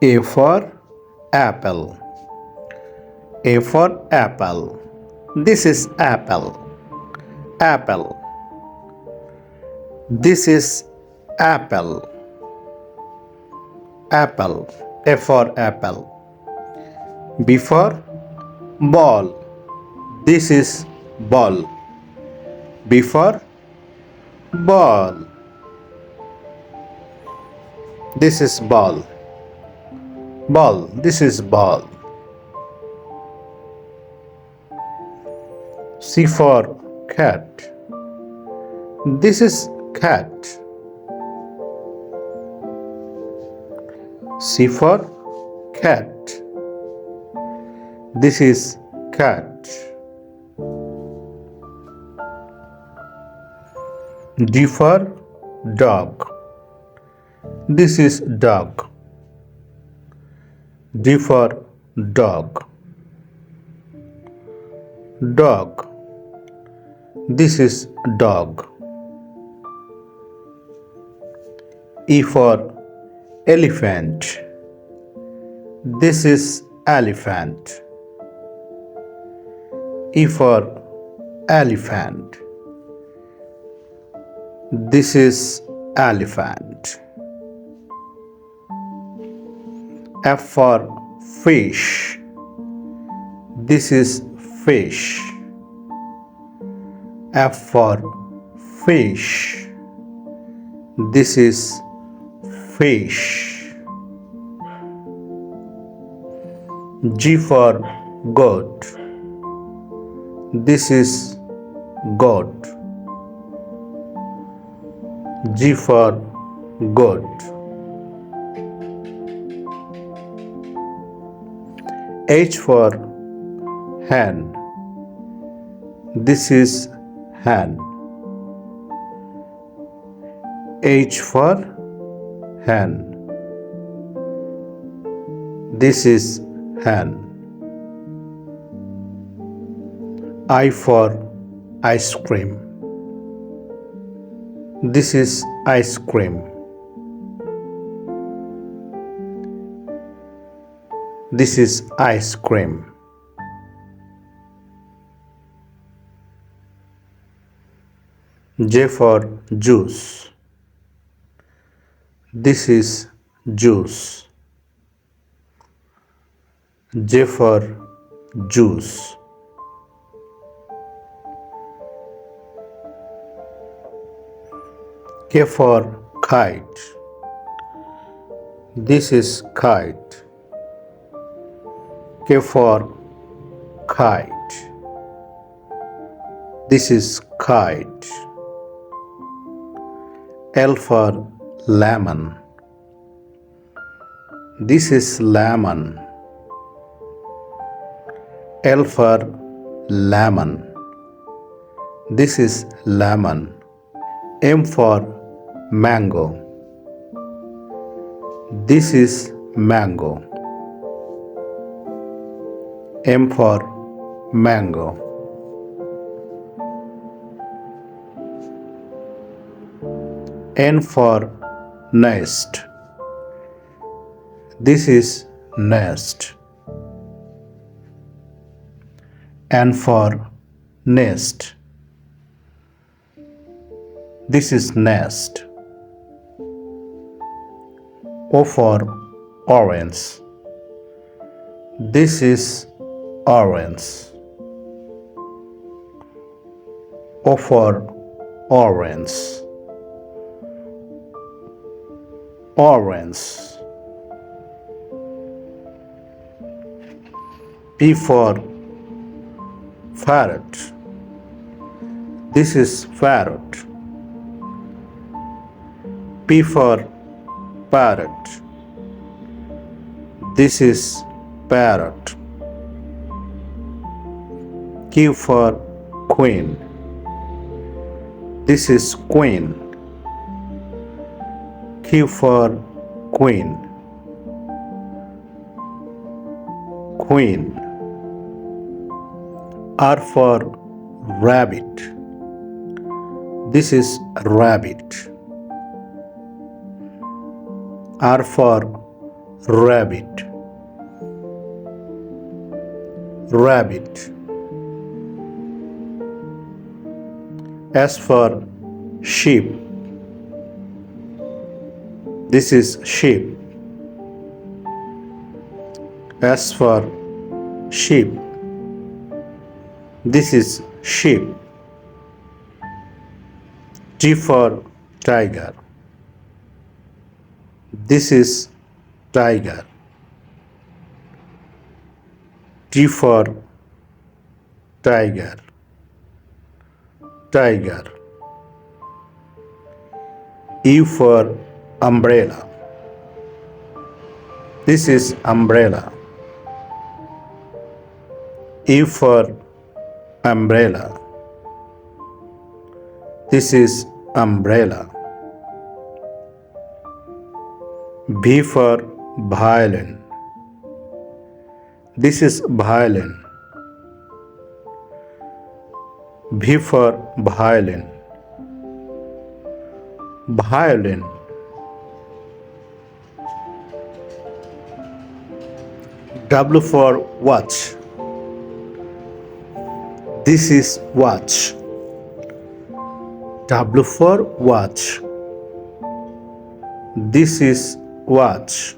A for apple. A for apple. This is apple. Apple. This is apple. Apple. A for apple. B for ball. This is ball. B for ball. This is ball. Ball. This is ball. C for cat. This is cat. C for cat. This is cat. D for dog. This is dog. D for dog. Dog. This is dog. E for elephant. This is elephant. E for elephant. This is elephant. F for fish. This is fish. F for fish. This is fish. G for goat. This is goat. G for goat. H for hen. This is hen. H for hen. This is hen. I for ice cream. This is ice cream. This is ice cream. J for juice. This is juice. J for juice. K for kite. This is kite. K for kite. This is kite. L for lemon. This is lemon. L for lemon. This is lemon. M for mango. This is mango. M for mango. N for nest. This is nest. N for nest. This is nest. O for orange. This is orange. O for orange. Orange. P for parrot. This is parrot. P for parrot. This is parrot. Q for queen. This is queen. Q for queen. Queen. R for rabbit. This is rabbit. R for rabbit. Rabbit. S for sheep. This is sheep. S for sheep. This is sheep. T for tiger. This is tiger. T for tiger. Tiger. E for umbrella. This is umbrella. E for umbrella. This is umbrella. V for violin. This is violin. V for violin. Violin. W for watch. This is watch. W for watch. This is watch.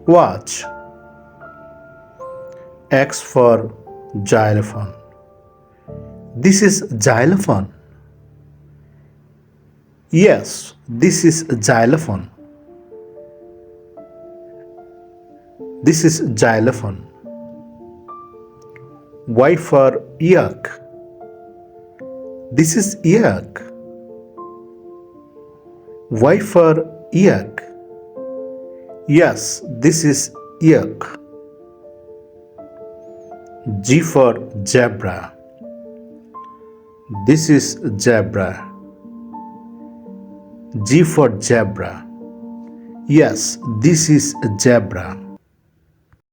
Watch. X for xylophone. This is xylophone. Yes, this is xylophone. This is xylophone. Y for yak. This is yak. Y for yak. Yes, this is yak. G for zebra. This is zebra. G for zebra. Yes, this is zebra.